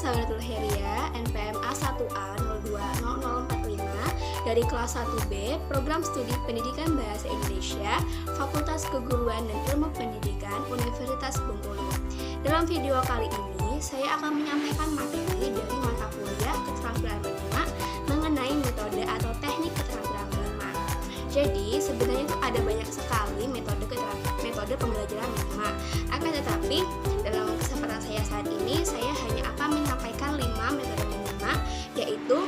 Sabratul Heria, NPM A1A020045 dari kelas 1B, Program Studi Pendidikan Bahasa Indonesia, Fakultas Keguruan dan Ilmu Pendidikan, Universitas Bengkulu. Dalam video kali ini, saya akan menyampaikan materi dari mata kuliah keterampilan menyimak mengenai metode atau teknik keterampilan menyimak. Jadi, sebenarnya itu ada banyak sekali metode pembelajaran menyimak. Akan tetapi, dalam kesempatan saya saat ini, saya hanya akan menyampaikan 5 metode menyimak, yaitu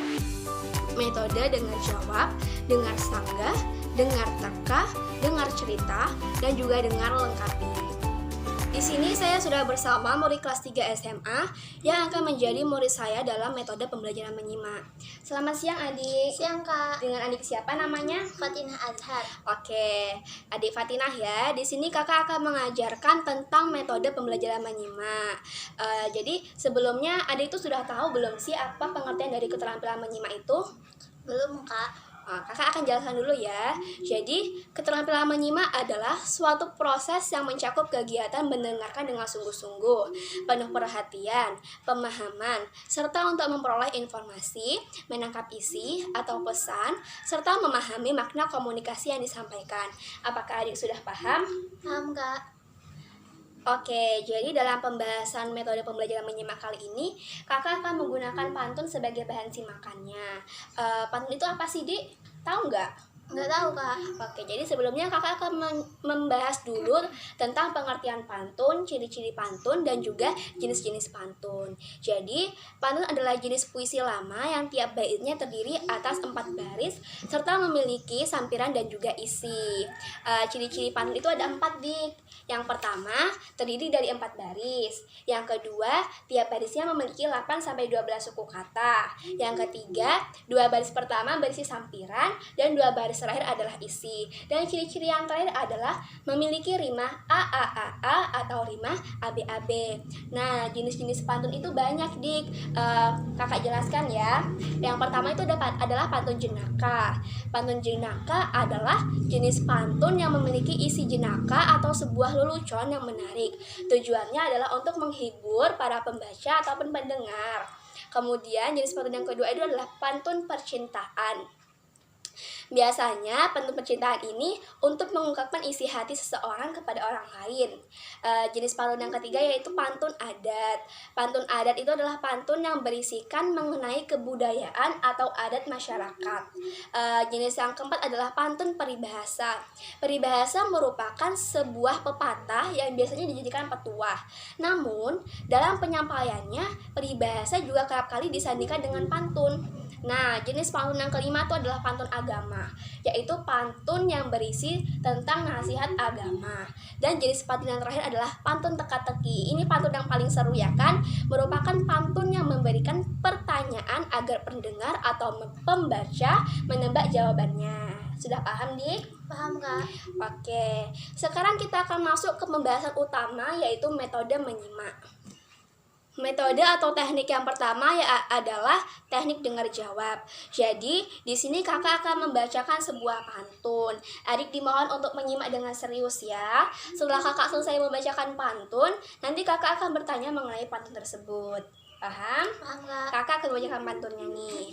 metode dengar jawab, dengar sanggah, dengar teka, dengar cerita, dan juga dengar lengkapi. Di sini saya sudah bersama murid kelas 3 SMA yang akan menjadi murid saya dalam metode pembelajaran menyimak. Selamat siang adik. Siang kak. Dengan adik siapa namanya? Fatinah Azhar. Oke, adik Fatinah ya. Di sini kakak akan mengajarkan tentang metode pembelajaran menyimak. Jadi sebelumnya adik itu sudah tahu belum sih apa pengertian dari keterampilan menyimak itu? Belum kak. Kakak akan jelaskan dulu ya. Jadi, keterampilan menyimak adalah suatu proses yang mencakup kegiatan mendengarkan dengan sungguh-sungguh, penuh perhatian, pemahaman, serta untuk memperoleh informasi, menangkap isi atau pesan, serta memahami makna komunikasi yang disampaikan. Apakah adik sudah paham? Paham kak. Oke, jadi dalam pembahasan metode pembelajaran menyimak kali ini, kakak akan menggunakan pantun sebagai bahan simakannya. Pantun itu apa sih, Dik? Tahu nggak? Nggak tahu kak. Oke, jadi sebelumnya kakak akan membahas dulu tentang pengertian pantun, ciri-ciri pantun, dan juga jenis-jenis pantun. Jadi, pantun adalah jenis puisi lama yang tiap baitnya terdiri atas 4 baris, serta memiliki sampiran dan juga isi. Ciri-ciri pantun itu ada 4, Dik. Yang pertama, terdiri dari 4 baris. Yang kedua, tiap barisnya memiliki 8-12 suku kata. Yang ketiga, 2 baris pertama berisi sampiran, dan 2 baris terakhir adalah isi. Dan ciri-ciri yang terakhir adalah memiliki rima a atau rima ab. Nah, jenis-jenis pantun itu banyak, Dik. Kakak jelaskan ya. Yang pertama itu adalah pantun jenaka. Pantun jenaka adalah jenis pantun yang memiliki isi jenaka atau sebuah lelucon yang menarik. Tujuannya adalah untuk menghibur para pembaca ataupun pendengar. Kemudian jenis pantun yang kedua itu adalah pantun percintaan. Biasanya pantun percintaan ini untuk mengungkapkan isi hati seseorang kepada orang lain. Jenis pantun yang ketiga yaitu pantun adat. Pantun adat itu adalah pantun yang berisikan mengenai kebudayaan atau adat masyarakat. Jenis yang keempat adalah pantun peribahasa. Peribahasa merupakan sebuah pepatah yang biasanya dijadikan petuah. Namun, dalam penyampaiannya, peribahasa juga kerap kali disandingkan dengan pantun. Nah, jenis pantun yang kelima itu adalah pantun agama, yaitu pantun yang berisi tentang nasihat agama. Dan jenis pantun yang terakhir adalah pantun teka-teki. Ini pantun yang paling seru ya kan? Merupakan pantun yang memberikan pertanyaan agar pendengar atau pembaca menebak jawabannya. Sudah paham, Dik? Paham kak. Oke, sekarang kita akan masuk ke pembahasan utama yaitu metode menyimak. Metode atau teknik yang pertama adalah teknik dengar jawab. Jadi, di sini kakak akan membacakan sebuah pantun. Adik dimohon untuk menyimak dengan serius ya. Setelah kakak selesai membacakan pantun, nanti kakak akan bertanya mengenai pantun tersebut. Paham? Paham kak. Kakak akan membacakan pantunnya nih.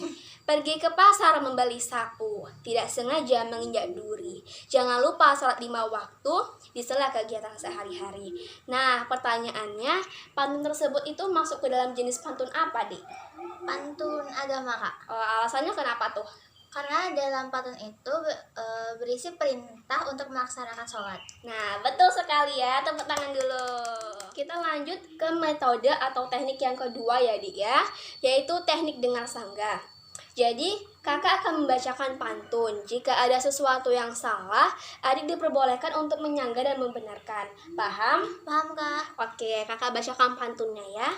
Pergi ke pasar membeli sapu, tidak sengaja menginjak duri. Jangan lupa sholat 5 waktu di sela kegiatan sehari-hari. Nah, pertanyaannya, pantun tersebut itu masuk ke dalam jenis pantun apa, Dik? Pantun agama kak. Alasannya kenapa tuh? Karena dalam pantun itu berisi perintah untuk melaksanakan sholat. Nah, betul sekali ya. Tepuk tangan dulu. Kita lanjut ke metode atau teknik yang kedua ya, Dik ya, yaitu teknik dengar sanggah. Jadi, kakak akan membacakan pantun. Jika ada sesuatu yang salah, adik diperbolehkan untuk menyanggah dan membenarkan. Paham? Paham kak. Oke, kakak bacakan pantunnya ya.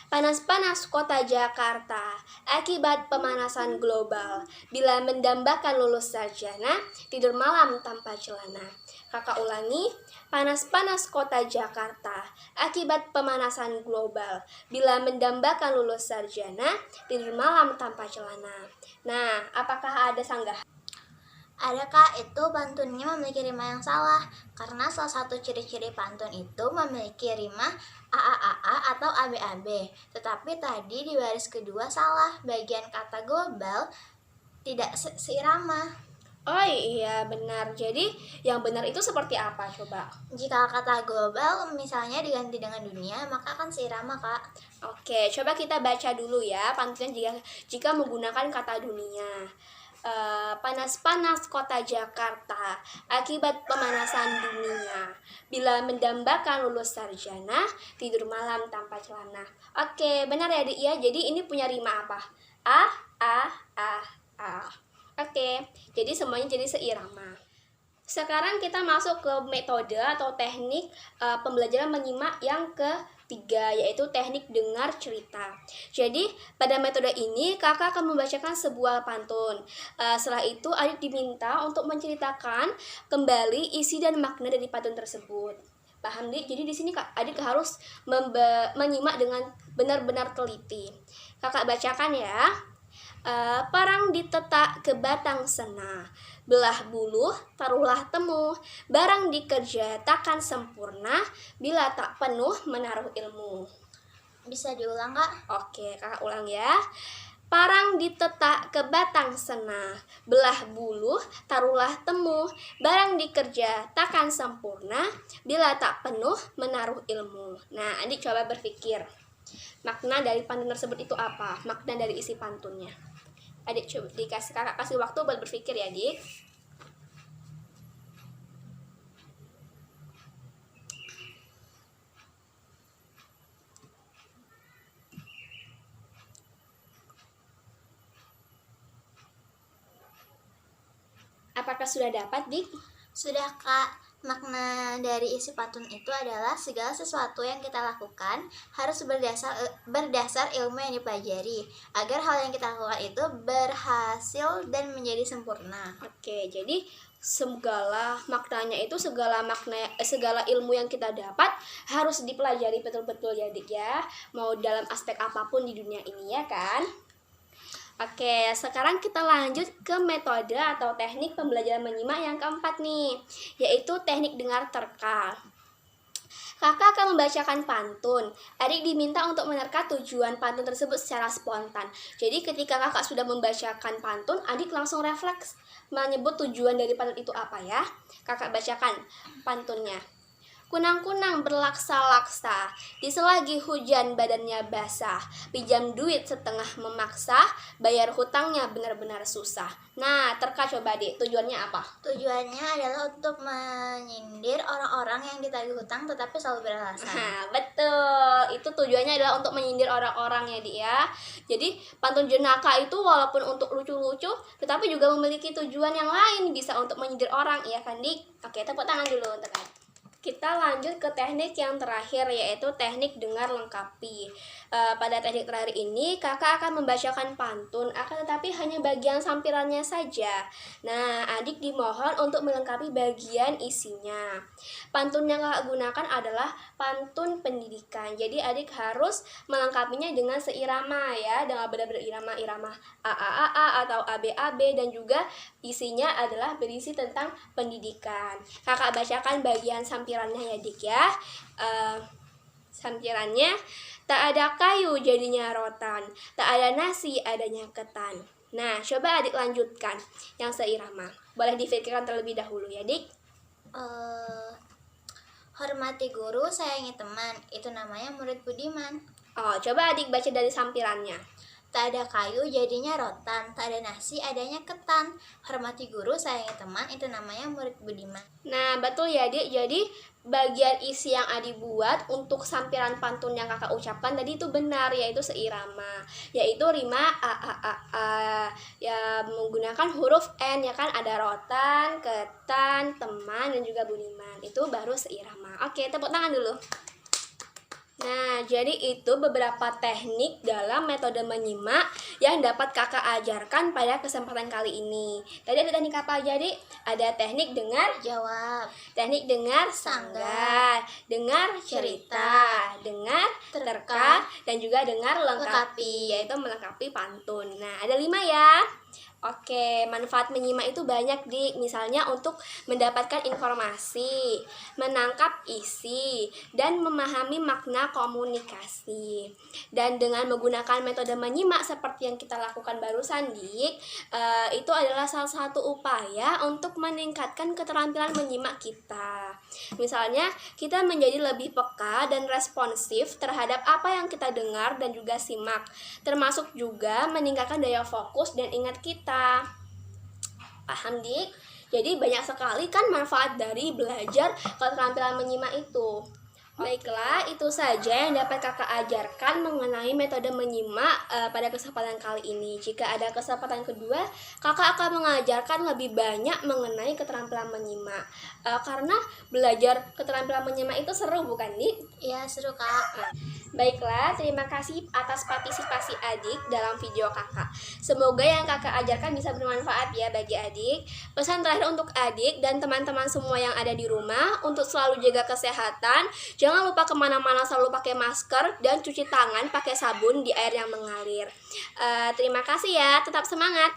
Panas-panas kota Jakarta akibat pemanasan global. Bila mendambakan lulus sarjana, tidur malam tanpa celana. Kakak ulangi, panas-panas kota Jakarta akibat pemanasan global. Bila mendambakan lulus sarjana, tidur malam tanpa celana. Nah, apakah ada sanggah? Ada Kak, itu pantunnya memiliki rima yang salah. Karena salah satu ciri-ciri pantun itu memiliki rima AAAA atau ABAB. Tetapi tadi di baris kedua salah, bagian kata global tidak seirama. Oh iya benar. Jadi yang benar itu seperti apa coba? Jika kata global misalnya diganti dengan dunia, maka akan seirama Kak. Oke, coba kita baca dulu ya pantunnya jika menggunakan kata dunia. Panas-panas kota Jakarta akibat pemanasan dunia. Bila mendambakan lulus sarjana, tidur malam tanpa celana. Oke, benar ya Dik ya. Jadi ini punya rima apa? A, A, A, A. Oke, jadi semuanya jadi seirama. Sekarang kita masuk ke metode atau teknik pembelajaran menyimak yang ketiga, yaitu teknik dengar cerita. Jadi pada metode ini kakak akan membacakan sebuah pantun. Setelah itu adik diminta untuk menceritakan kembali isi dan makna dari pantun tersebut. Paham Dik? Jadi di sini adik harus menyimak dengan benar-benar teliti. Kakak bacakan ya. Parang ditetak ke batang sena, belah buluh taruhlah temu, barang dikerja takkan sempurna, bila tak penuh menaruh ilmu. Bisa diulang Kak? Oke, kakak ulang ya. Parang ditetak ke batang sena, belah buluh taruhlah temu, barang dikerja takkan sempurna, bila tak penuh menaruh ilmu. Nah, adik coba berpikir, makna dari pantun tersebut itu apa? Makna dari isi pantunnya. Adik coba kakak kasih waktu buat berpikir ya, Dik. Apakah sudah dapat, Dik? Sudah Kak. Makna dari isi pantun itu adalah segala sesuatu yang kita lakukan harus berdasar ilmu yang dipelajari agar hal yang kita lakukan itu berhasil dan menjadi sempurna. Oke, jadi segala maknanya itu segala ilmu yang kita dapat harus dipelajari betul-betul ya Dik ya. Mau dalam aspek apapun di dunia ini ya kan? Oke, sekarang kita lanjut ke metode atau teknik pembelajaran menyimak yang keempat nih, yaitu teknik dengar terka. Kakak akan membacakan pantun. Adik diminta untuk menerka tujuan pantun tersebut secara spontan. Jadi ketika kakak sudah membacakan pantun, adik langsung refleks menyebut tujuan dari pantun itu apa ya. Kakak bacakan pantunnya. Kunang-kunang berlaksa-laksa, di selagi hujan badannya basah, pinjam duit setengah memaksa, bayar hutangnya benar-benar susah. Nah, terka coba Dik, tujuannya apa? Tujuannya adalah untuk menyindir orang-orang yang ditagih hutang tetapi selalu beralasan. Nah, betul. Itu tujuannya adalah untuk menyindir orang-orang ya Dik ya. Jadi, pantun jenaka itu walaupun untuk lucu-lucu, tetapi juga memiliki tujuan yang lain, bisa untuk menyindir orang, ya kan Dik? Oke, tepuk tangan dulu untuk Adik. Kita lanjut ke teknik yang terakhir, yaitu teknik dengar lengkapi. Pada teknik terakhir ini kakak akan membacakan pantun, akan tetapi hanya bagian sampirannya saja. Nah, adik dimohon untuk melengkapi bagian isinya. Pantun yang kakak gunakan adalah pantun pendidikan. Jadi adik harus melengkapinya dengan seirama ya, dengan benar-benar irama AAAA atau ABAB, dan juga isinya adalah berisi tentang pendidikan. Kakak bacakan bagian sampirannya ya Dik ya. Sampirannya, tak ada kayu jadinya rotan, tak ada nasi adanya ketan. Nah, coba adik lanjutkan yang seirama. Boleh difikirkan terlebih dahulu ya Dik. Hormati guru, sayangi teman, itu namanya murid budiman. Oh, coba adik baca dari sampirannya. Tak ada kayu jadinya rotan, tak ada nasi adanya ketan. Hormati guru, sayangi teman, itu namanya murid budiman. Nah, betul ya Dik. Jadi bagian isi yang adik buat untuk sampiran pantun yang kakak ucapkan tadi itu benar, yaitu seirama, yaitu rima a a a a ya, menggunakan huruf N ya kan, ada rotan, ketan, teman, dan juga budiman. Itu baru seirama. Oke, tepuk tangan dulu. Nah, jadi itu beberapa teknik dalam metode menyimak yang dapat kakak ajarkan pada kesempatan kali ini. Tadi ada teknik apa aja, Dik? Ada teknik dengar Jawab, teknik dengar sanggar, dengar cerita, dengar terka, dan juga dengar lengkapi, yaitu melengkapi pantun. Nah, ada 5 ya. Oke, manfaat menyimak itu banyak, Dik. Misalnya untuk mendapatkan informasi, menangkap isi, dan memahami makna komunikasi. Dan dengan menggunakan metode menyimak seperti yang kita lakukan barusan, Dik, itu adalah salah satu upaya untuk meningkatkan keterampilan menyimak kita. Misalnya, kita menjadi lebih peka dan responsif terhadap apa yang kita dengar dan juga simak, termasuk juga meningkatkan daya fokus dan ingat kita. Paham, Dik? Jadi banyak sekali kan manfaat dari belajar keterampilan menyimak itu. Baiklah, itu saja yang dapat kakak ajarkan mengenai metode menyimak pada kesempatan kali ini. Jika ada kesempatan kedua, kakak akan mengajarkan lebih banyak mengenai keterampilan menyimak. Karena belajar keterampilan menyimak itu seru, bukan, Dik? Iya, seru Kak. Baiklah, terima kasih atas partisipasi adik dalam video kakak. Semoga yang kakak ajarkan bisa bermanfaat ya bagi adik. Pesan terakhir untuk adik dan teman-teman semua yang ada di rumah untuk selalu jaga kesehatan. Jangan lupa kemana-mana selalu pakai masker dan cuci tangan pakai sabun di air yang mengalir. Terima kasih ya, tetap semangat.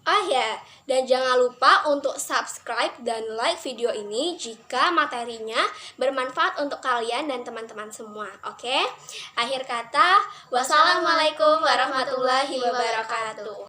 Oh ya, dan jangan lupa untuk subscribe dan like video ini jika materinya bermanfaat untuk kalian dan teman-teman semua. Oke? Akhir kata, wassalamualaikum warahmatullahi wabarakatuh.